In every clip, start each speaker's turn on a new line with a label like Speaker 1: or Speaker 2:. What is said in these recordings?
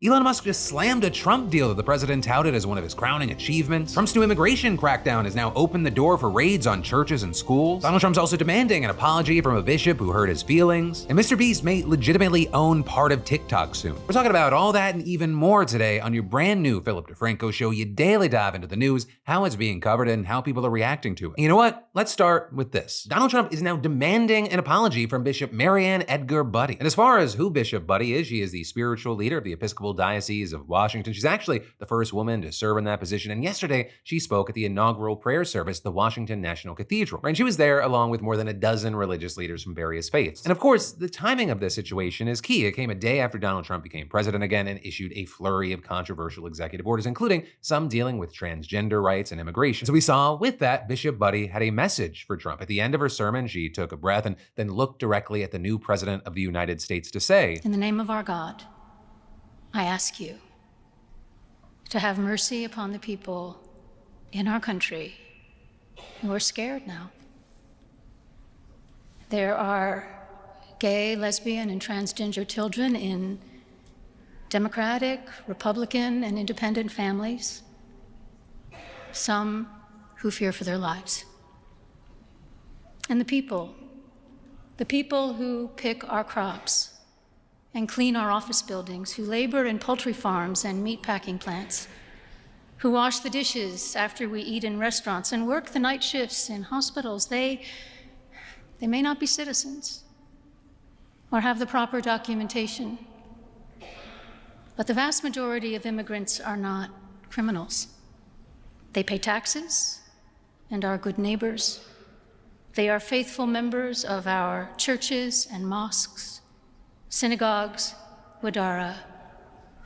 Speaker 1: Elon Musk just slammed a Trump deal that the president touted as one of his crowning achievements. Trump's new immigration crackdown has now opened the door for raids on churches and schools. Donald Trump's also demanding an apology from a bishop who hurt his feelings. And Mr. Beast may legitimately own part of TikTok soon. We're talking about all that and even more today on your brand new Philip DeFranco show. You daily dive into the news, how it's being covered, and how people are reacting to it. And you know what? Let's start with this. Donald Trump is now demanding an apology from Bishop Marianne Edgar Budde. And as far as who Bishop Budde is, she is the spiritual leader of the Episcopal Diocese of Washington. She's actually the first woman to serve in that position, and yesterday she spoke at the inaugural prayer service at the Washington National Cathedral. And she was there along with more than a dozen religious leaders from various faiths. And of course, the timing of this situation is key. It came a day after Donald Trump became president again and issued a flurry of controversial executive orders, including some dealing with transgender rights and immigration. So we saw with that, Bishop Budde had a message for Trump. At the end of her sermon, she took a breath and then looked directly at the new president of the United States to say,
Speaker 2: "In the name of our God, I ask you to have mercy upon the people in our country who are scared now. There are gay, lesbian, and transgender children in Democratic, Republican, and independent families, some who fear for their lives. And the people who pick our crops and clean our office buildings, who labor in poultry farms and meatpacking plants, who wash the dishes after we eat in restaurants and work the night shifts in hospitals, they may not be citizens or have the proper documentation, but the vast majority of immigrants are not criminals. They pay taxes and are good neighbors. They are faithful members of our churches and mosques, synagogues, wadara,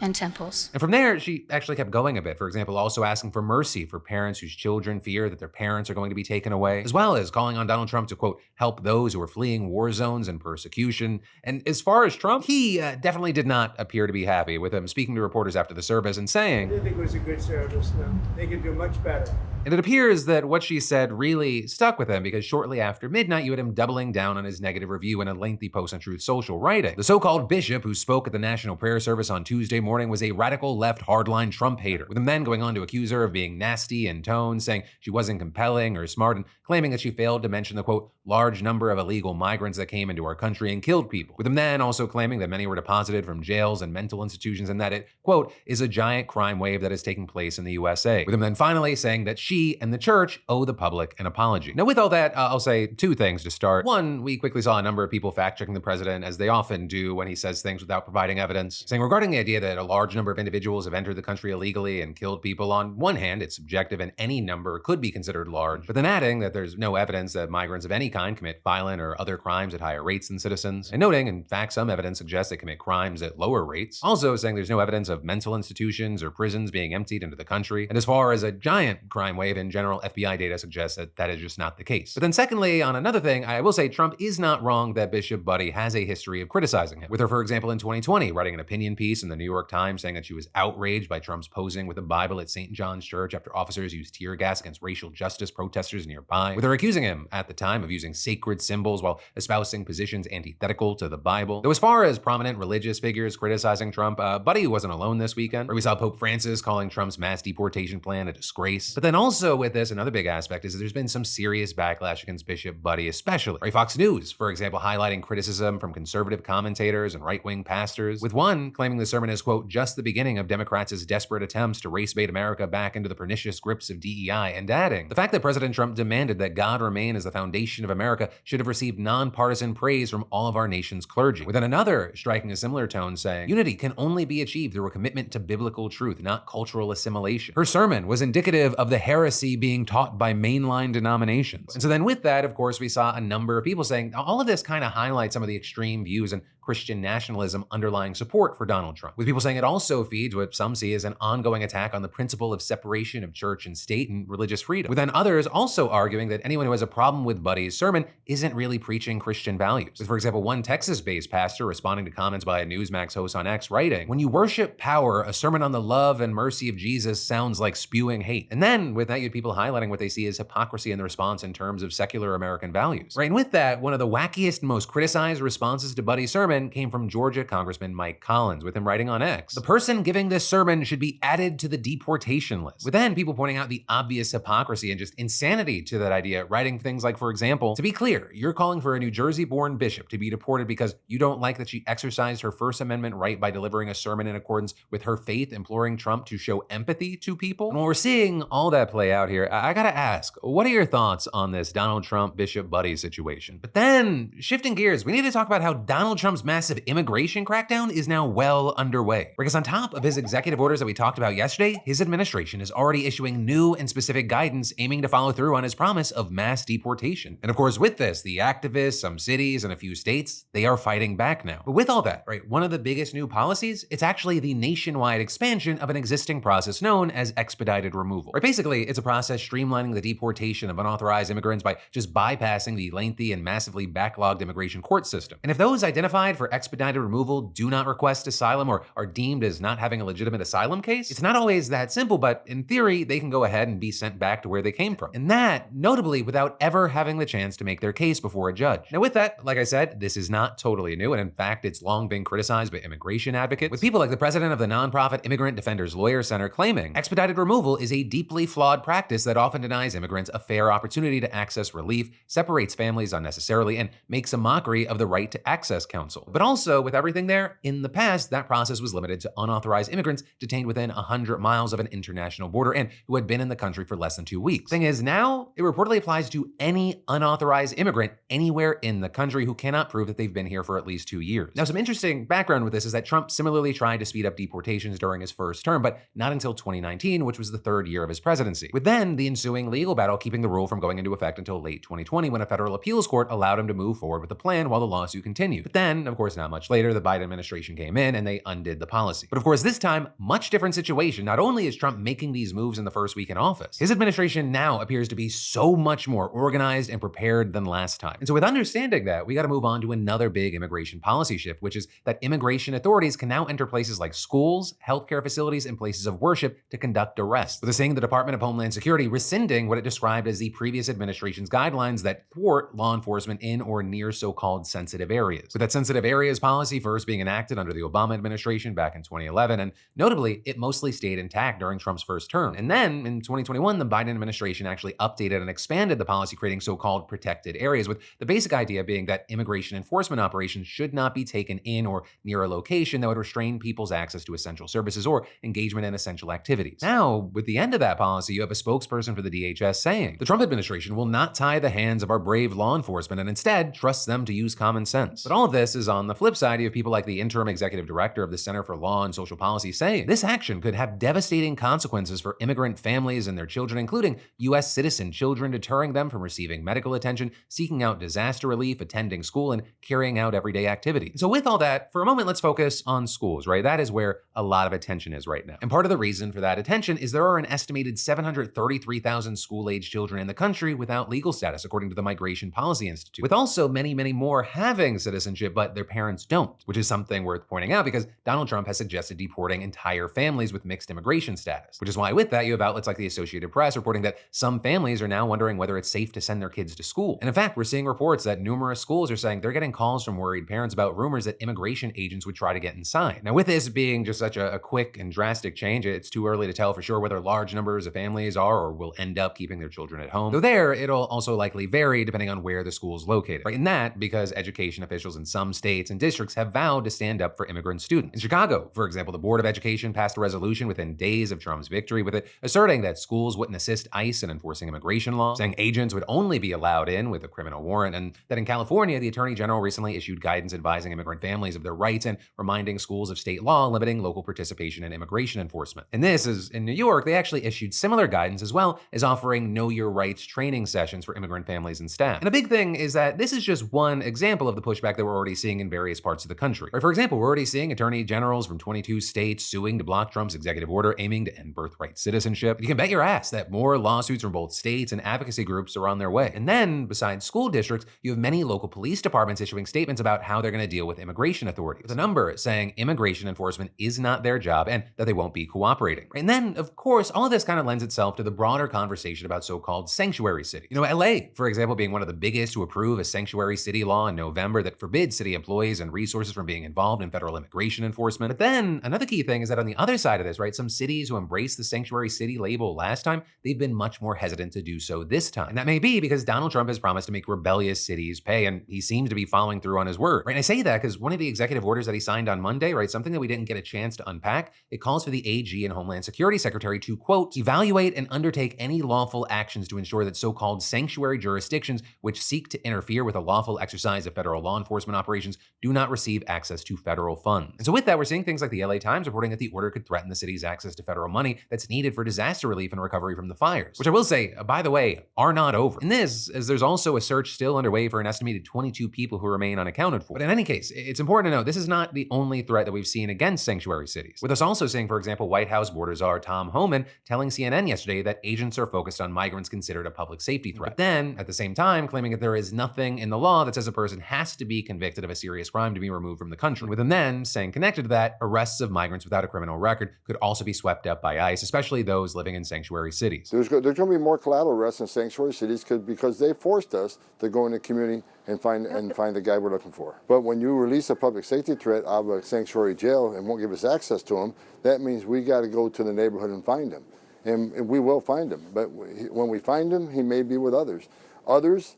Speaker 2: and temples."
Speaker 1: And from there, she actually kept going a bit. For example, also asking for mercy for parents whose children fear that their parents are going to be taken away, as well as calling on Donald Trump to, quote, help those who are fleeing war zones and persecution. And as far as Trump, he definitely did not appear to be happy, with him speaking to reporters after the service and saying,
Speaker 3: "I didn't think it was a good service. No, they could do much better."
Speaker 1: And it appears that what she said really stuck with him, because shortly after midnight, you had him doubling down on his negative review in a lengthy post on Truth Social, writing, "The so-called bishop who spoke at the National Prayer Service on Tuesday morning was a radical left hardline Trump hater," with him then going on to accuse her of being nasty in tone, saying she wasn't compelling or smart, and claiming that she failed to mention the, quote, large number of illegal migrants that came into our country and killed people, with him then also claiming that many were deposited from jails and mental institutions and that it, quote, is a giant crime wave that is taking place in the USA, with him then finally saying that she and the church owe the public an apology. Now, with all that, I'll say two things to start. One, we quickly saw a number of people fact-checking the president, as they often do when he says things without providing evidence, saying regarding the idea that a large number of individuals have entered the country illegally and killed people, on one hand, it's subjective and any number could be considered large, but then adding that there's no evidence that migrants of any kind commit violent or other crimes at higher rates than citizens, and noting, in fact, some evidence suggests they commit crimes at lower rates. Also saying there's no evidence of mental institutions or prisons being emptied into the country, and as far as a giant crime wave in general, FBI data suggests that that is just not the case. But then secondly, on another thing, I will say Trump is not wrong that Bishop Budde has a history of criticizing him, with her, for example, in 2020, writing an opinion piece in the New York Times saying that she was outraged by Trump's posing with a Bible at St. John's Church after officers used tear gas against racial justice protesters nearby, with her accusing him at the time of using sacred symbols while espousing positions antithetical to the Bible. Though as far as prominent religious figures criticizing Trump, Budde wasn't alone this weekend, where we saw Pope Francis calling Trump's mass deportation plan a disgrace. But then also with this, another big aspect is that there's been some serious backlash against Bishop Budde, especially. Right, Fox News, for example, highlighting criticism from conservative commentators and right-wing pastors, with one claiming the sermon is, quote, just the beginning of Democrats' desperate attempts to race-bait America back into the pernicious grips of DEI, and adding, the fact that President Trump demanded that God remain as the foundation of America should have received nonpartisan praise from all of our nation's clergy. With then another striking a similar tone saying, unity can only be achieved through a commitment to biblical truth, not cultural assimilation. Her sermon was indicative of the heresy being taught by mainline denominations. And so then with that, of course, we saw a number of people saying all of this kind of highlights some of the extreme views and Christian nationalism underlying support for Donald Trump, with people saying it also feeds what some see as an ongoing attack on the principle of separation of church and state and religious freedom, with then others also arguing that anyone who has a problem with Budde's sermon isn't really preaching Christian values. With, for example, one Texas-based pastor responding to comments by a Newsmax host on X writing, when you worship power, a sermon on the love and mercy of Jesus sounds like spewing hate. And then with that, you had people highlighting what they see as hypocrisy in the response in terms of secular American values. Right, and with that, one of the wackiest and most criticized responses to Budde's sermon sermon came from Georgia Congressman Mike Collins, with him writing on X, "The person giving this sermon should be added to the deportation list." With then people pointing out the obvious hypocrisy and just insanity to that idea, writing things like, for example, "To be clear, you're calling for a New Jersey-born bishop to be deported because you don't like that she exercised her First Amendment right by delivering a sermon in accordance with her faith, imploring Trump to show empathy to people?" And while we're seeing all that play out here, I gotta ask, what are your thoughts on this Donald Trump Bishop Buddy situation? But then, shifting gears, we need to talk about how Donald Trump's massive immigration crackdown is now well underway. Because on top of his executive orders that we talked about yesterday, his administration is already issuing new and specific guidance aiming to follow through on his promise of mass deportation. And of course, with this, the activists, some cities, and a few states, they are fighting back now. But with all that, right, one of the biggest new policies, it's actually the nationwide expansion of an existing process known as expedited removal. Right, basically, it's a process streamlining the deportation of unauthorized immigrants by just bypassing the lengthy and massively backlogged immigration court system. And if those identified for expedited removal do not request asylum or are deemed as not having a legitimate asylum case, it's not always that simple, but in theory, they can go ahead and be sent back to where they came from. And that, notably, without ever having the chance to make their case before a judge. Now with that, like I said, this is not totally new, and in fact, it's long been criticized by immigration advocates, with people like the president of the nonprofit Immigrant Defenders Lawyer Center claiming expedited removal is a deeply flawed practice that often denies immigrants a fair opportunity to access relief, separates families unnecessarily, and makes a mockery of the right to access counsel. But also, with everything there, in the past, that process was limited to unauthorized immigrants detained within 100 miles of an international border and who had been in the country for less than 2 weeks. Thing is, now, it reportedly applies to any unauthorized immigrant anywhere in the country who cannot prove that they've been here for at least 2 years. Now, some interesting background with this is that Trump similarly tried to speed up deportations during his first term, but not until 2019, which was the third year of his presidency, with then the ensuing legal battle keeping the rule from going into effect until late 2020 when a federal appeals court allowed him to move forward with the plan while the lawsuit continued. But then, of course, not much later, the Biden administration came in and they undid the policy. But of course, this time, much different situation. Not only is Trump making these moves in the first week in office, his administration now appears to be so much more organized and prepared than last time. And so with understanding that, we got to move on to another big immigration policy shift, which is that immigration authorities can now enter places like schools, healthcare facilities, and places of worship to conduct arrests, with the Department of Homeland Security rescinding what it described as the previous administration's guidelines that thwart law enforcement in or near so-called sensitive areas. With that sensitive areas policy first being enacted under the Obama administration back in 2011, and notably, it mostly stayed intact during Trump's first term. And then in 2021, the Biden administration actually updated and expanded the policy, creating so-called protected areas, with the basic idea being that immigration enforcement operations should not be taken in or near a location that would restrain people's access to essential services or engagement in essential activities. Now, with the end of that policy, you have a spokesperson for the DHS saying, "The Trump administration will not tie the hands of our brave law enforcement and instead trusts them to use common sense." But all of this is on the flip side. You have people like the interim executive director of the Center for Law and Social Policy saying this action could have devastating consequences for immigrant families and their children, including U.S. citizen children, deterring them from receiving medical attention, seeking out disaster relief, attending school, and carrying out everyday activities. So with all that, for a moment, let's focus on schools, right? That is where a lot of attention is right now. And part of the reason for that attention is there are an estimated 733,000 school-age children in the country without legal status, according to the Migration Policy Institute, with also many, many more having citizenship, but their parents don't, which is something worth pointing out because Donald Trump has suggested deporting entire families with mixed immigration status, which is why with that, you have outlets like the Associated Press reporting that some families are now wondering whether it's safe to send their kids to school. And in fact, we're seeing reports that numerous schools are saying they're getting calls from worried parents about rumors that immigration agents would try to get inside. Now, with this being just such a quick and drastic change, it's too early to tell for sure whether large numbers of families are or will end up keeping their children at home. Though there, it'll also likely vary depending on where the school is located. Right? And that because education officials in some states and districts have vowed to stand up for immigrant students. In Chicago, for example, the Board of Education passed a resolution within days of Trump's victory with it asserting that schools wouldn't assist ICE in enforcing immigration laws, saying agents would only be allowed in with a criminal warrant, and that in California, the Attorney General recently issued guidance advising immigrant families of their rights and reminding schools of state law limiting local participation in immigration enforcement. And this is in New York, they actually issued similar guidance as well as offering Know Your Rights training sessions for immigrant families and staff. And a big thing is that this is just one example of the pushback that we're already seeing in various parts of the country. Right, for example, we're already seeing attorney generals from 22 states suing to block Trump's executive order aiming to end birthright citizenship. You can bet your ass that more lawsuits from both states and advocacy groups are on their way. And then, besides school districts, you have many local police departments issuing statements about how they're going to deal with immigration authorities, with a number saying immigration enforcement is not their job and that they won't be cooperating. And then, of course, all of this kind of lends itself to the broader conversation about so-called sanctuary cities. You know, LA, for example, being one of the biggest to approve a sanctuary city law in November that forbids city employees and resources from being involved in federal immigration enforcement. But then another key thing is that on the other side of this, right, some cities who embraced the sanctuary city label last time, they've been much more hesitant to do so this time. And that may be because Donald Trump has promised to make rebellious cities pay, and he seems to be following through on his word. Right? And I say that because one of the executive orders that he signed on Monday, right, something that we didn't get a chance to unpack, it calls for the AG and Homeland Security Secretary to, quote, evaluate and undertake any lawful actions to ensure that so-called sanctuary jurisdictions which seek to interfere with a lawful exercise of federal law enforcement operations do not receive access to federal funds. And so with that, we're seeing things like the LA Times reporting that the order could threaten the city's access to federal money that's needed for disaster relief and recovery from the fires, which I will say, by the way, are not over. And this, as there's also a search still underway for an estimated 22 people who remain unaccounted for. But in any case, it's important to note this is not the only threat that we've seen against sanctuary cities. With us also seeing, for example, White House border czar Tom Homan telling CNN yesterday that agents are focused on migrants considered a public safety threat. But then, at the same time, claiming that there is nothing in the law that says a person has to be convicted of a serious crime to be removed from the country. With him then saying, connected to that, arrests of migrants without a criminal record could also be swept up by ICE, especially those living in sanctuary cities.
Speaker 4: There's going to be more collateral arrests in sanctuary cities because they forced us to go in the community and find the guy we're looking for. But when you release a public safety threat out of a sanctuary jail and won't give us access to him, that means we got to go to the neighborhood and find him. And we will find him. But when we find him, he may be with others. Others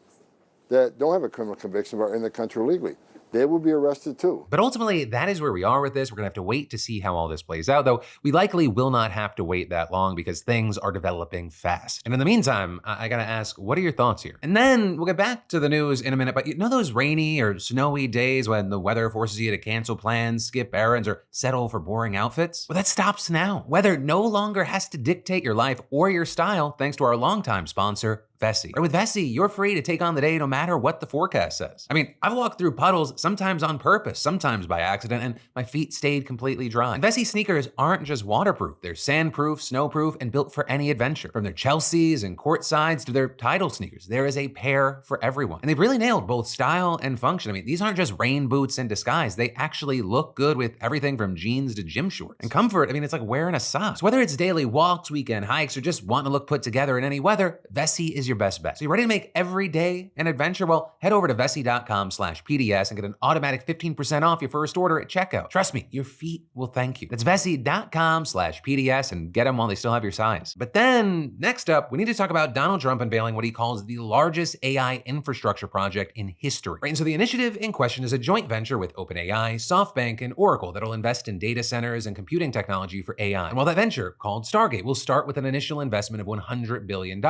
Speaker 4: that don't have a criminal conviction but are in the country legally, they will be arrested too.
Speaker 1: But ultimately, that is where we are with this. We're gonna have to wait to see how all this plays out, though we likely will not have to wait that long because things are developing fast. And in the meantime, I gotta ask, what are your thoughts here? And then we'll get back to the news in a minute, but you know those rainy or snowy days when the weather forces you to cancel plans, skip errands, or settle for boring outfits? Well, that stops now. Weather no longer has to dictate your life or your style thanks to our longtime sponsor, Vessi. Right, with Vessi, you're free to take on the day no matter what the forecast says. I mean, I've walked through puddles, sometimes on purpose, sometimes by accident, and my feet stayed completely dry. And Vessi sneakers aren't just waterproof. They're sandproof, snowproof, and built for any adventure. From their Chelseas and court sides to their Tidal sneakers, there is a pair for everyone. And they've really nailed both style and function. I mean, these aren't just rain boots in disguise. They actually look good with everything from jeans to gym shorts. And comfort, I mean, it's like wearing a sock. So whether it's daily walks, weekend hikes, or just wanting to look put together in any weather, Vessi is your best bet. So you ready to make every day an adventure? Well, head over to Vessi.com/PDS and get an automatic 15% off your first order at checkout. Trust me, your feet will thank you. That's Vessi.com/PDS and get them while they still have your size. But then next up, we need to talk about Donald Trump unveiling what he calls the largest AI infrastructure project in history. Right? And so the initiative in question is a joint venture with OpenAI, SoftBank, and Oracle that'll invest in data centers and computing technology for AI. And while that venture, called Stargate, will start with an initial investment of $100 billion,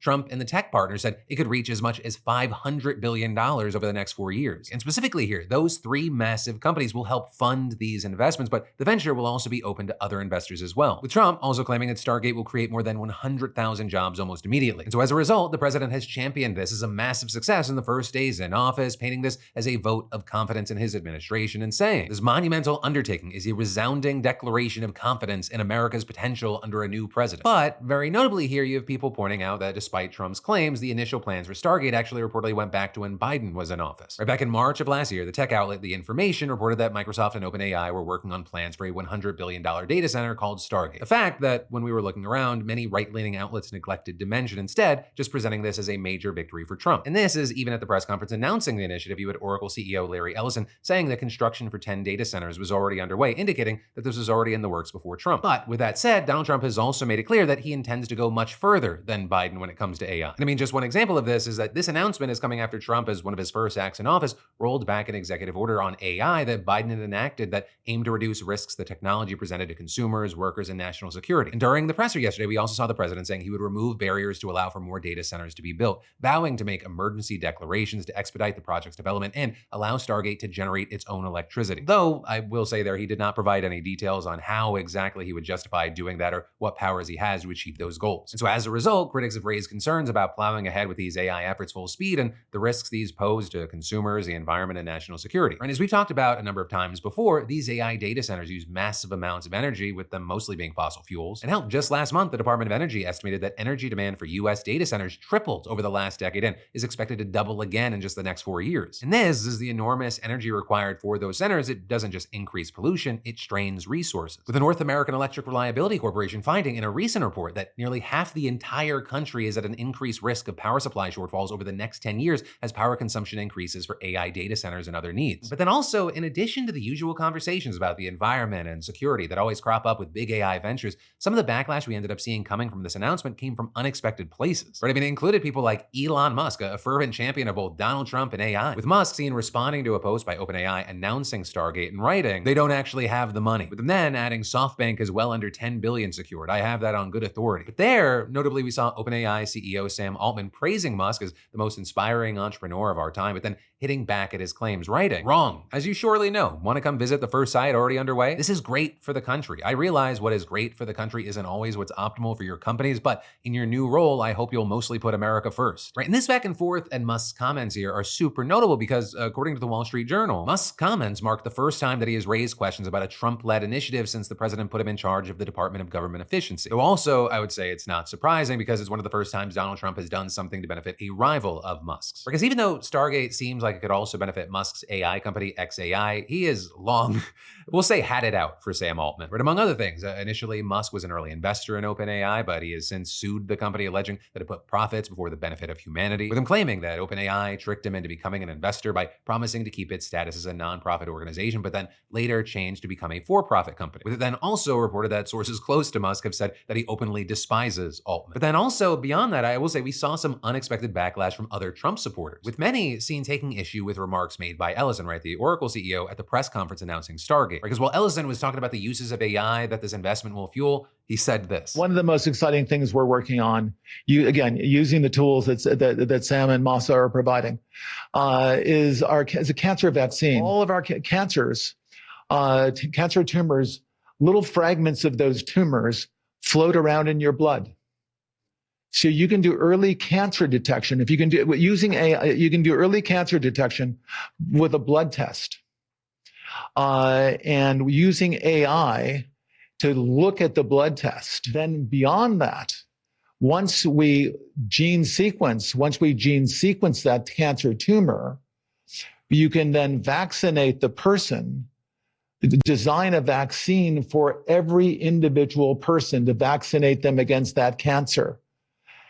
Speaker 1: Trump and the tech partner said it could reach as much as $500 billion over the next 4 years. And specifically here, those three massive companies will help fund these investments, but the venture will also be open to other investors as well. With Trump also claiming that Stargate will create more than 100,000 jobs almost immediately. And so as a result, the president has championed this as a massive success in the first days in office, painting this as a vote of confidence in his administration and saying this monumental undertaking is a resounding declaration of confidence in America's potential under a new president. But very notably here, you have people pointing out that despite Trump's claims, the initial plans for Stargate actually reportedly went back to when Biden was in office. Right back in March of last year, the tech outlet The Information reported that Microsoft and OpenAI were working on plans for a $100 billion data center called Stargate. A fact that, when we were looking around, many right-leaning outlets neglected to mention instead, just presenting this as a major victory for Trump. And this is even at the press conference announcing the initiative, you had Oracle CEO Larry Ellison saying that construction for 10 data centers was already underway, indicating that this was already in the works before Trump. But with that said, Donald Trump has also made it clear that he intends to go much further than Biden when it comes to AI. And I mean, just one example of this is that this announcement is coming after Trump, as one of his first acts in office, rolled back an executive order on AI that Biden had enacted that aimed to reduce risks the technology presented to consumers, workers, and national security. And during the presser yesterday, we also saw the president saying he would remove barriers to allow for more data centers to be built, vowing to make emergency declarations to expedite the project's development and allow Stargate to generate its own electricity. Though, I will say there, he did not provide any details on how exactly he would justify doing that or what powers he has to achieve those goals. And so as a result, critics have raised concerns about plowing ahead with these AI efforts full speed and the risks these pose to consumers, the environment, and national security. And as we've talked about a number of times before, these AI data centers use massive amounts of energy, with them mostly being fossil fuels. And hell, just last month, the Department of Energy estimated that energy demand for US data centers tripled over the last decade and is expected to double again in just the next 4 years. And this is the enormous energy required for those centers. It doesn't just increase pollution, it strains resources. With the North American Electric Reliability Corporation finding in a recent report that nearly half the entire country is at an increased risk of power supply shortfalls over the next 10 years as power consumption increases for AI data centers and other needs. But then also, in addition to the usual conversations about the environment and security that always crop up with big AI ventures, some of the backlash we ended up seeing coming from this announcement came from unexpected places. Right? I mean, it included people like Elon Musk, a fervent champion of both Donald Trump and AI, with Musk seen responding to a post by OpenAI announcing Stargate and writing, "They don't actually have the money," with them then adding SoftBank is well under $10 billion secured. "I have that on good authority." But there, notably, we saw OpenAI CEO Sam Altman praising Musk as the most inspiring entrepreneur of our time, but then hitting back at his claims, writing, "Wrong. As you surely know, want to come visit the first site already underway? This is great for the country. I realize what is great for the country isn't always what's optimal for your companies, but in your new role, I hope you'll mostly put America first." Right? And this back and forth and Musk's comments here are super notable because, according to the Wall Street Journal, Musk's comments mark the first time that he has raised questions about a Trump-led initiative since the president put him in charge of the Department of Government Efficiency. Though also, I would say it's not surprising because it's one of the first times Donald Trump has done something to benefit a rival of Musk's. Because even though Stargate seems like it could also benefit Musk's AI company, xAI, he has long, we'll say, had it out for Sam Altman. But among other things, initially Musk was an early investor in OpenAI, but he has since sued the company, alleging that it put profits before the benefit of humanity, with him claiming that OpenAI tricked him into becoming an investor by promising to keep its status as a nonprofit organization, but then later changed to become a for-profit company. With it then also reported that sources close to Musk have said that he openly despises Altman. But then also, beyond that, I will say we saw some unexpected backlash from other Trump supporters, with many seen taking issue with remarks made by Ellison, right, the Oracle CEO, at the press conference announcing Stargate. Because while Ellison was talking about the uses of AI that this investment will fuel, he said this.
Speaker 5: "One of the most exciting things we're working on, using the tools that Sam and Masa are providing, is a cancer vaccine. All of our cancers, cancer tumors, little fragments of those tumors float around in your blood. So you can do early cancer detection. If you can do using AI, you can do early cancer detection with a blood test, and using AI to look at the blood test. Then beyond that, once we gene sequence that cancer tumor, you can then vaccinate the person, design a vaccine for every individual person to vaccinate them against that cancer.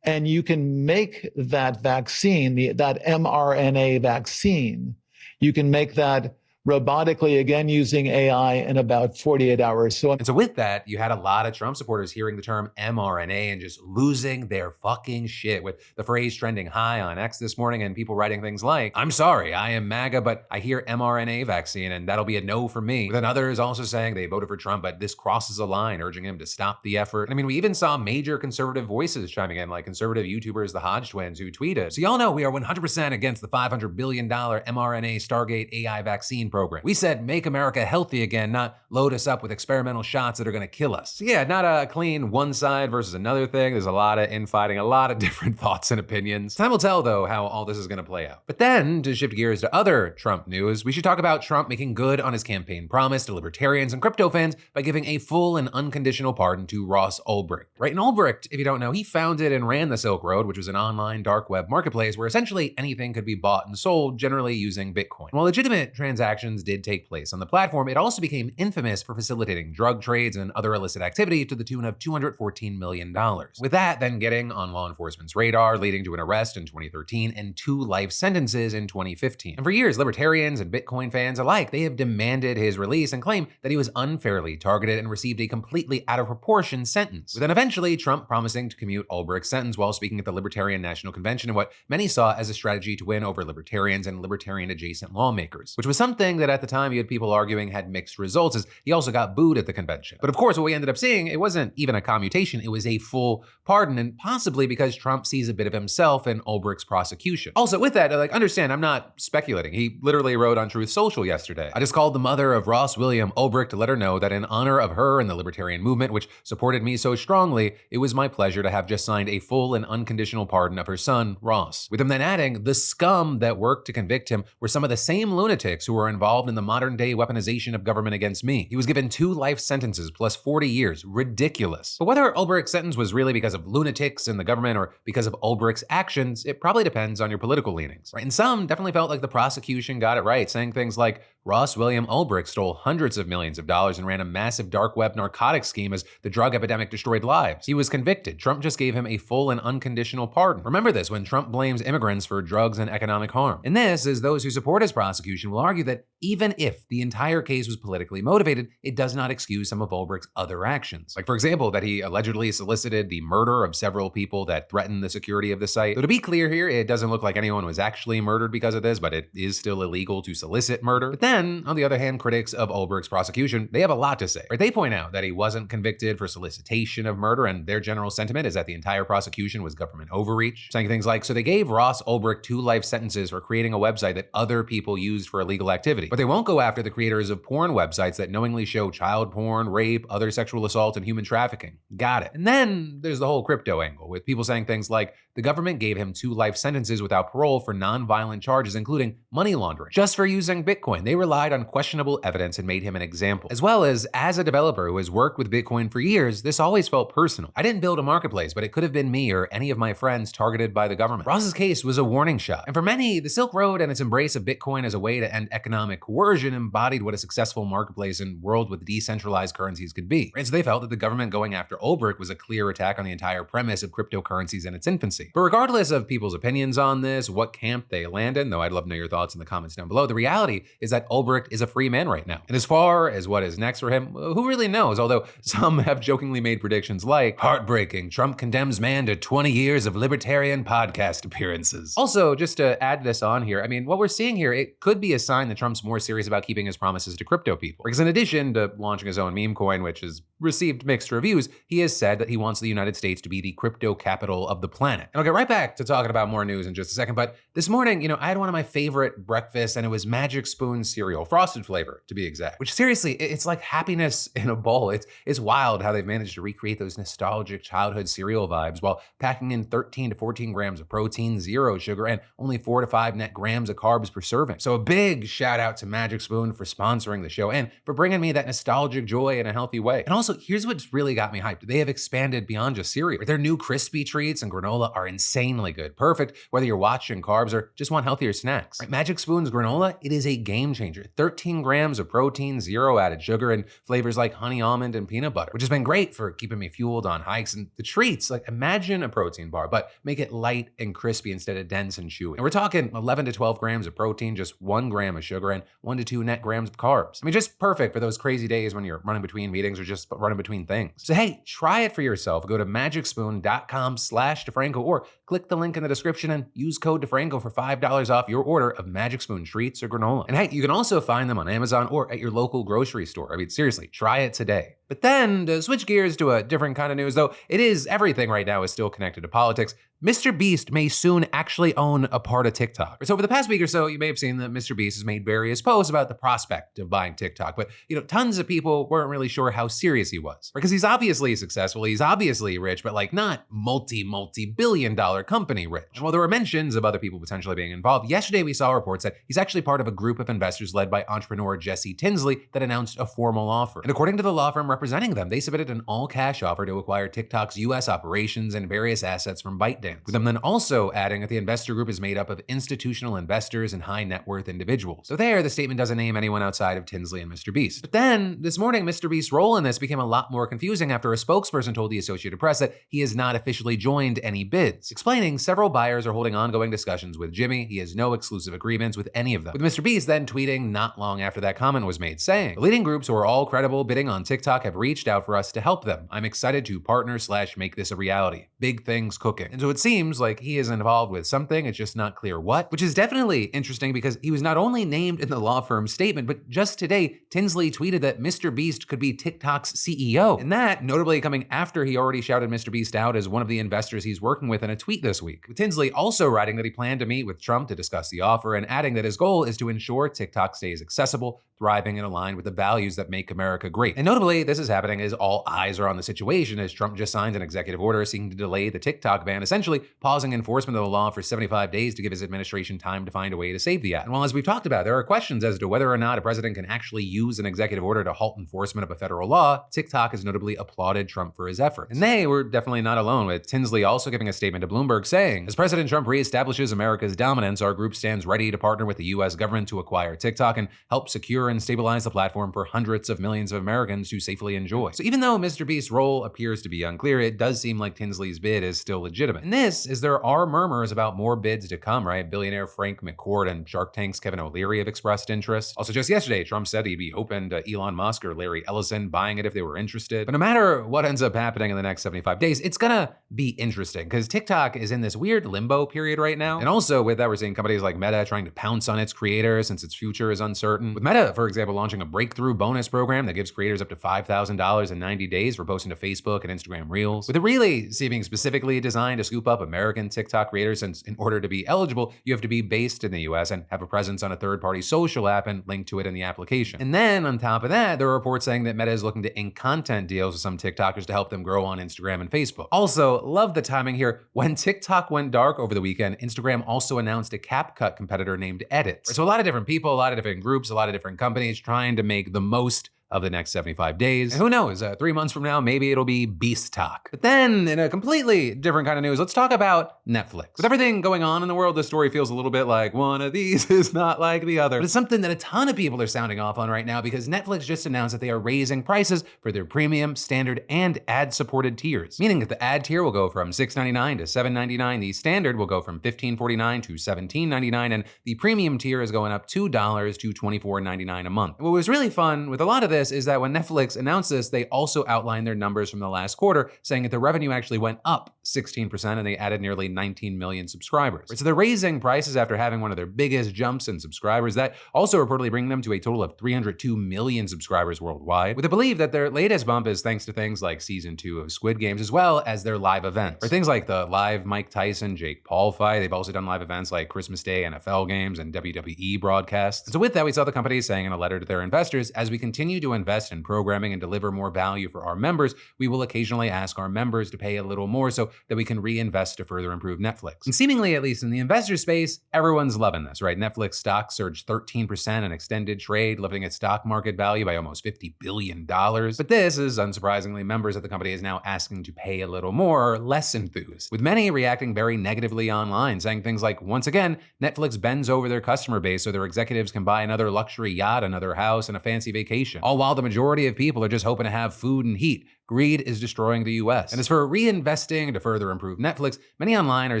Speaker 5: And you can make that vaccine, that mRNA vaccine, you can make that robotically, again, using AI in about 48 hours.
Speaker 1: And so with that, you had a lot of Trump supporters hearing the term mRNA and just losing their fucking shit, with the phrase trending high on X this morning and people writing things like, "I'm sorry, I am MAGA, but I hear mRNA vaccine and that'll be a no for me." Then others also saying they voted for Trump, but this crosses a line, urging him to stop the effort. And I mean, we even saw major conservative voices chiming in, like conservative YouTubers, the Hodge twins, who tweeted, "So y'all know we are 100% against the $500 billion mRNA Stargate AI vaccine program. We said make America healthy again, not load us up with experimental shots that are gonna kill us." So yeah, not a clean one side versus another thing. There's a lot of infighting, a lot of different thoughts and opinions. Time will tell, though, how all this is gonna play out. But then, to shift gears to other Trump news, we should talk about Trump making good on his campaign promise to libertarians and crypto fans by giving a full and unconditional pardon to Ross Ulbricht. Right, and Ulbricht, if you don't know, he founded and ran the Silk Road, which was an online dark web marketplace where essentially anything could be bought and sold, generally using Bitcoin. While legitimate transactions did take place on the platform, it also became infamous for facilitating drug trades and other illicit activity to the tune of $214 million. With that then getting on law enforcement's radar, leading to an arrest in 2013 and 2 life sentences in 2015. And for years, libertarians and Bitcoin fans alike, they have demanded his release and claim that he was unfairly targeted and received a completely out of proportion sentence. With then eventually Trump promising to commute Ulbricht's sentence while speaking at the Libertarian National Convention in what many saw as a strategy to win over libertarians and libertarian adjacent lawmakers, which was something that at the time you had people arguing had mixed results, as he also got booed at the convention. But of course, what we ended up seeing, it wasn't even a commutation, it was a full pardon, and possibly because Trump sees a bit of himself in Ulbricht's prosecution. Also with that, understand, I'm not speculating. He literally wrote on Truth Social yesterday, "I just called the mother of Ross William Ulbricht to let her know that in honor of her and the libertarian movement, which supported me so strongly, it was my pleasure to have just signed a full and unconditional pardon of her son, Ross." With him then adding, the scum that worked to convict him were some of the same lunatics who were involved in the modern-day weaponization of government against me. He was given 2 life sentences plus 40 years. Ridiculous. But whether Ulbricht's sentence was really because of lunatics in the government or because of Ulbricht's actions, it probably depends on your political leanings, right? And some definitely felt like the prosecution got it right, saying things like Ross William Ulbricht stole hundreds of millions of dollars and ran a massive dark web narcotics scheme as the drug epidemic destroyed lives. He was convicted. Trump just gave him a full and unconditional pardon. Remember this when Trump blames immigrants for drugs and economic harm. And this is those who support his prosecution will argue that even if the entire case was politically motivated, it does not excuse some of Ulbricht's other actions. Like, for example, that he allegedly solicited the murder of several people that threatened the security of the site. Though to be clear here, it doesn't look like anyone was actually murdered because of this, but it is still illegal to solicit murder. But then, on the other hand, critics of Ulbricht's prosecution, they have a lot to say. Right? They point out that he wasn't convicted for solicitation of murder, and their general sentiment is that the entire prosecution was government overreach, saying things like, so they gave Ross Ulbricht 2 life sentences for creating a website that other people used for illegal activity. But they won't go after the creators of porn websites that knowingly show child porn, rape, other sexual assault, and human trafficking. Got it. And then there's the whole crypto angle, with people saying things like, the government gave him 2 life sentences without parole for non-violent charges, including money laundering, just for using Bitcoin. They relied on questionable evidence and made him an example. As well as a developer who has worked with Bitcoin for years, this always felt personal. I didn't build a marketplace, but it could have been me or any of my friends targeted by the government. Ross's case was a warning shot. And for many, the Silk Road and its embrace of Bitcoin as a way to end economic coercion embodied what a successful marketplace and world with decentralized currencies could be. And so they felt that the government going after Ulbricht was a clear attack on the entire premise of cryptocurrencies in its infancy. But regardless of people's opinions on this, what camp they land in, though I'd love to know your thoughts in the comments down below, the reality is that Ulbricht is a free man right now. And as far as what is next for him, who really knows? Although some have jokingly made predictions like, heartbreaking, Trump condemns man to 20 years of libertarian podcast appearances. Also, just to add this on here, I mean, what we're seeing here, it could be a sign that Trump's more serious about keeping his promises to crypto people. Because in addition to launching his own meme coin, which has received mixed reviews, he has said that he wants the United States to be the crypto capital of the planet. And I'll get right back to talking about more news in just a second, but this morning, I had one of my favorite breakfasts, and it was Magic Spoon cereal, frosted flavor to be exact, which seriously, it's like happiness in a bowl. It's wild how they've managed to recreate those nostalgic childhood cereal vibes while packing in 13 to 14 grams of protein, 0 sugar, and only 4 to 5 net grams of carbs per serving. So a big shout out to Magic Spoon for sponsoring the show and for bringing me that nostalgic joy in a healthy way. And also, here's what's really got me hyped. They have expanded beyond just cereal. Their new crispy treats and granola are insanely good. Perfect whether you're watching carbs or just want healthier snacks. Right, Magic Spoon's granola, it is a game changer. 13 grams of protein, 0 added sugar, and flavors like honey almond and peanut butter, which has been great for keeping me fueled on hikes. And the treats, like imagine a protein bar, but make it light and crispy instead of dense and chewy. And we're talking 11 to 12 grams of protein, just 1 gram of sugar, and 1 to 2 net grams of carbs. I mean, just perfect for those crazy days when you're running between meetings or just running between things. So hey, try it for yourself. Go to magicspoon.com/DeFranco or click the link in the description and use code DeFranco for $5 off your order of Magic Spoon treats or granola. And hey, you can also find them on Amazon or at your local grocery store. I mean, seriously, try it today. But then to switch gears to a different kind of news, though it is everything right now is still connected to politics, Mr. Beast may soon actually own a part of TikTok. So over the past week or so, you may have seen that Mr. Beast has made various posts about the prospect of buying TikTok, but tons of people weren't really sure how serious he was. Because he's obviously successful, he's obviously rich, but like not multi-billion-dollar company rich. And while there were mentions of other people potentially being involved, yesterday we saw reports that he's actually part of a group of investors led by entrepreneur Jesse Tinsley that announced a formal offer. And according to the law firm representing them, they submitted an all-cash offer to acquire TikTok's US operations and various assets from ByteDance, with them then also adding that the investor group is made up of institutional investors and high net worth individuals. So there, the statement doesn't name anyone outside of Tinsley and Mr. Beast. But then, this morning, Mr. Beast's role in this became a lot more confusing after a spokesperson told the Associated Press that he has not officially joined any bids, explaining several buyers are holding ongoing discussions with Jimmy. He has no exclusive agreements with any of them. With Mr. Beast then tweeting not long after that comment was made, saying, the leading groups who are all credible bidding on TikTok have reached out for us to help them. I'm excited to partner/make this a reality. Big things cooking. And so it seems like he is involved with something, it's just not clear what, which is definitely interesting because he was not only named in the law firm's statement, but just today, Tinsley tweeted that Mr. Beast could be TikTok's CEO. And that notably coming after he already shouted Mr. Beast out as one of the investors he's working with in a tweet this week. With Tinsley also writing that he planned to meet with Trump to discuss the offer and adding that his goal is to ensure TikTok stays accessible, thriving, and aligned with the values that make America great. And notably, this this is happening is all eyes are on the situation as Trump just signed an executive order seeking to delay the TikTok ban, essentially pausing enforcement of the law for 75 days to give his administration time to find a way to save the app. And while, as we've talked about, there are questions as to whether or not a president can actually use an executive order to halt enforcement of a federal law, TikTok has notably applauded Trump for his efforts. And they were definitely not alone, with Tinsley also giving a statement to Bloomberg saying, as President Trump reestablishes America's dominance, our group stands ready to partner with the U.S. government to acquire TikTok and help secure and stabilize the platform for hundreds of millions of Americans to safely enjoy. So even though Mr. Beast's role appears to be unclear, it does seem like Tinsley's bid is still legitimate. And this is there are murmurs about more bids to come, right? Billionaire Frank McCourt and Shark Tank's Kevin O'Leary have expressed interest. Also, just yesterday, Trump said he'd be open to Elon Musk or Larry Ellison buying it if they were interested. But no matter what ends up happening in the next 75 days, it's gonna be interesting because TikTok is in this weird limbo period right now. And also with that, we're seeing companies like Meta trying to pounce on its creators since its future is uncertain. With Meta, for example, launching a breakthrough bonus program that gives creators up to $5,000 in 90 days for posting to Facebook and Instagram Reels. With it really seeming specifically designed to scoop up American TikTok creators, since in order to be eligible, you have to be based in the US and have a presence on a third-party social app and link to it in the application. And then on top of that, there are reports saying that Meta is looking to ink content deals with some TikTokers to help them grow on Instagram and Facebook. Also, love the timing here. When TikTok went dark over the weekend, Instagram also announced a CapCut competitor named Edit. So a lot of different people, a lot of different groups, a lot of different companies trying to make the most of the next 75 days. And who knows, 3 months from now, maybe it'll be Beast Talk. But then, in a completely different kind of news, let's talk about Netflix. With everything going on in the world, this story feels a little bit like one of these is not like the other. But it's something that a ton of people are sounding off on right now because Netflix just announced that they are raising prices for their premium, standard, and ad-supported tiers. Meaning that the ad tier will go from $6.99 to $7.99, the standard will go from $15.49 to $17.99, and the premium tier is going up $2 to $24.99 a month. What was really fun with a lot of this is that when Netflix announced this, they also outlined their numbers from the last quarter, saying that the revenue actually went up 16% and they added nearly 19 million subscribers. So they're raising prices after having one of their biggest jumps in subscribers. That also reportedly bringing them to a total of 302 million subscribers worldwide, with a belief that their latest bump is thanks to things like season 2 of Squid Games, as well as their live events. Or things like the live Mike Tyson, Jake Paul fight. They've also done live events like Christmas Day NFL games and WWE broadcasts. And so with that, we saw the company saying in a letter to their investors, as we continue to invest in programming and deliver more value for our members, we will occasionally ask our members to pay a little more so that we can reinvest to further improve Netflix. And seemingly, at least in the investor space, everyone's loving this, right? Netflix stock surged 13% in extended trade, lifting its stock market value by almost $50 billion. But this is, unsurprisingly, members of the company is now asking to pay a little more or less enthused, with many reacting very negatively online, saying things like, once again, Netflix bends over their customer base so their executives can buy another luxury yacht, another house, and a fancy vacation, all while the majority of people are just hoping to have food and heat. Greed is destroying the US. And as for reinvesting to further improve Netflix, many online are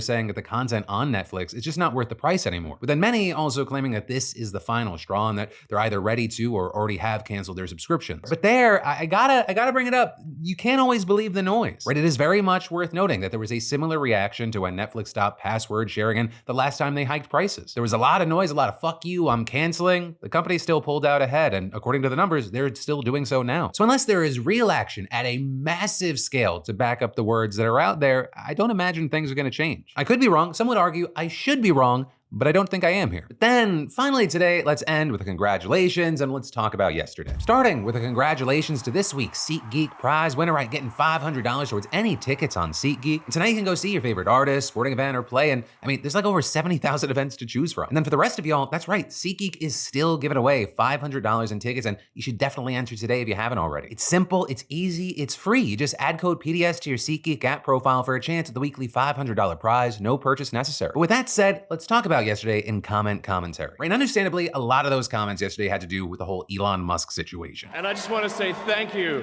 Speaker 1: saying that the content on Netflix is just not worth the price anymore. But then many also claiming that this is the final straw and that they're either ready to or already have canceled their subscriptions. But there, I gotta bring it up. You can't always believe the noise, right? It is very much worth noting that there was a similar reaction to when Netflix stopped password sharing and the last time they hiked prices. There was a lot of noise, a lot of fuck you, I'm canceling. The company still pulled out ahead, and according to the numbers, they're still doing so now. So unless there is real action at a massive scale to back up the words that are out there, I don't imagine things are gonna change. I could be wrong. Some would argue I should be wrong, but I don't think I am here. But then, finally today, let's end with a congratulations and let's talk about yesterday. Starting with a congratulations to this week's SeatGeek prize winner, right, getting $500 towards any tickets on SeatGeek. And tonight you can go see your favorite artist, sporting event, or play, and I mean, there's like over 70,000 events to choose from. And then for the rest of y'all, that's right, SeatGeek is still giving away $500 in tickets, and you should definitely enter today if you haven't already. It's simple, it's easy, it's free. You just add code PDS to your SeatGeek app profile for a chance at the weekly $500 prize, no purchase necessary. But with that said, let's talk about yesterday in commentary. Right, and understandably, a lot of those comments yesterday had to do with the whole Elon Musk situation.
Speaker 6: And I just want to say thank you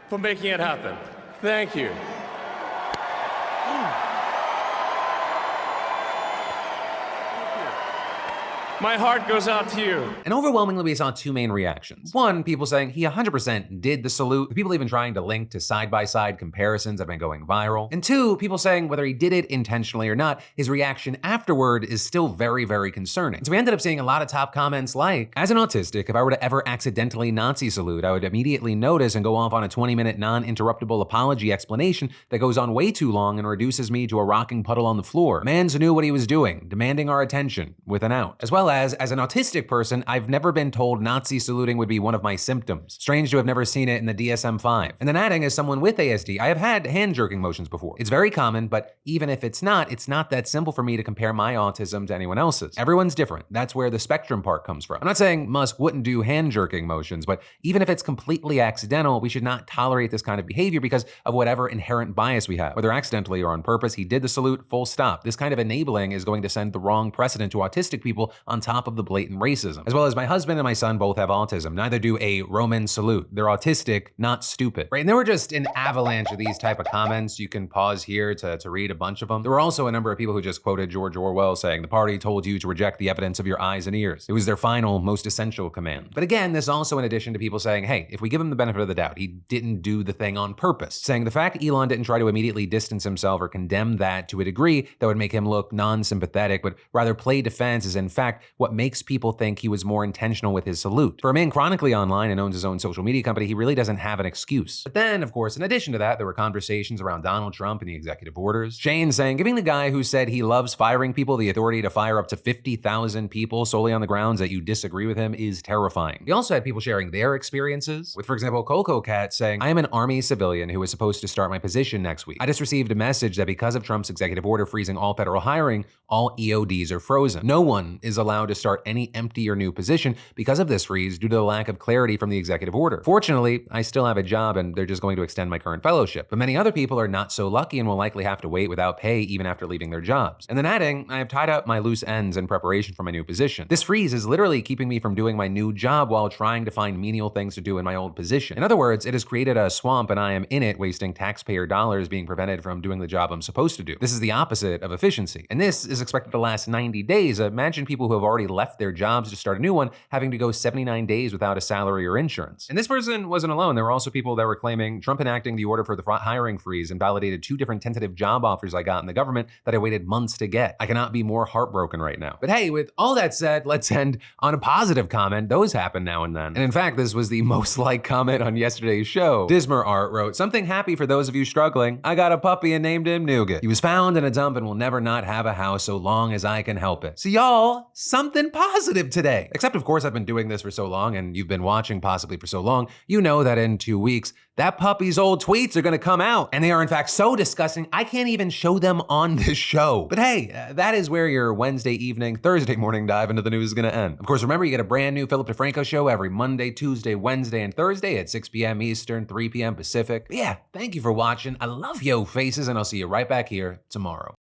Speaker 6: for making it happen. Thank you. My heart goes out to you.
Speaker 1: And overwhelmingly, we saw two main reactions. One, people saying he 100% did the salute, with people even trying to link to side-by-side comparisons that have been going viral. And two, people saying whether he did it intentionally or not, his reaction afterward is still very, very concerning. So we ended up seeing a lot of top comments like, as an autistic, if I were to ever accidentally Nazi salute, I would immediately notice and go off on a 20-minute non-interruptible apology explanation that goes on way too long and reduces me to a rocking puddle on the floor. Mans knew what he was doing, demanding our attention with an out. As well well as an autistic person, I've never been told Nazi saluting would be one of my symptoms. Strange to have never seen it in the DSM-5. And then adding, as someone with ASD, I have had hand jerking motions before. It's very common, but even if it's not that simple for me to compare my autism to anyone else's. Everyone's different. That's where the spectrum part comes from. I'm not saying Musk wouldn't do hand jerking motions, but even if it's completely accidental, we should not tolerate this kind of behavior because of whatever inherent bias we have. Whether accidentally or on purpose, he did the salute, full stop. This kind of enabling is going to send the wrong precedent to autistic people on top of the blatant racism. As well as my husband and my son both have autism. Neither do a Roman salute. They're autistic, not stupid. Right? And there were just an avalanche of these type of comments. You can pause here to read a bunch of them. There were also a number of people who just quoted George Orwell saying, "The party told you to reject the evidence of your eyes and ears." It was their final, most essential command. But again, this also in addition to people saying, hey, if we give him the benefit of the doubt, he didn't do the thing on purpose. Saying the fact Elon didn't try to immediately distance himself or condemn that to a degree that would make him look non-sympathetic, but rather play defense is in fact what makes people think he was more intentional with his salute. For a man chronically online and owns his own social media company, he really doesn't have an excuse. But then, of course, in addition to that, there were conversations around Donald Trump and the executive orders. Shane saying, giving the guy who said he loves firing people the authority to fire up to 50,000 people solely on the grounds that you disagree with him is terrifying. We also had people sharing their experiences, with, for example, Coco Cat saying, I am an Army civilian who is supposed to start my position next week. I just received a message that because of Trump's executive order freezing all federal hiring, all EODs are frozen. No one is allowed to start any empty or new position because of this freeze due to the lack of clarity from the executive order. Fortunately, I still have a job and they're just going to extend my current fellowship. But many other people are not so lucky and will likely have to wait without pay even after leaving their jobs. And then adding, I have tied up my loose ends in preparation for my new position. This freeze is literally keeping me from doing my new job while trying to find menial things to do in my old position. In other words, it has created a swamp and I am in it wasting taxpayer dollars being prevented from doing the job I'm supposed to do. This is the opposite of efficiency. And this is expected to last 90 days. Imagine people who have already left their jobs to start a new one having to go 79 days without a salary or insurance. And this person wasn't alone. There were also people that were claiming Trump enacting the order for the hiring freeze invalidated 2 different tentative job offers I got in the government that I waited months to get. I cannot be more heartbroken right now. But hey, with all that said, let's end on a positive comment. Those happen now and then. And in fact, this was the most liked comment on yesterday's show. Dismer Art wrote, something happy for those of you struggling. I got a puppy and named him Nougat. He was found in a dump and will never not have a house so long as I can help it. So y'all, something positive today. Except of course I've been doing this for so long and you've been watching possibly for so long, you know that in 2 weeks, that puppy's old tweets are gonna come out. And they are in fact so disgusting, I can't even show them on this show. But hey, that is where your Wednesday evening, Thursday morning dive into the news is gonna end. Of course, remember you get a brand new Philip DeFranco show every Monday, Tuesday, Wednesday, and Thursday at 6 p.m. Eastern, 3 p.m. Pacific. But yeah, thank you for watching. I love yo faces and I'll see you right back here tomorrow.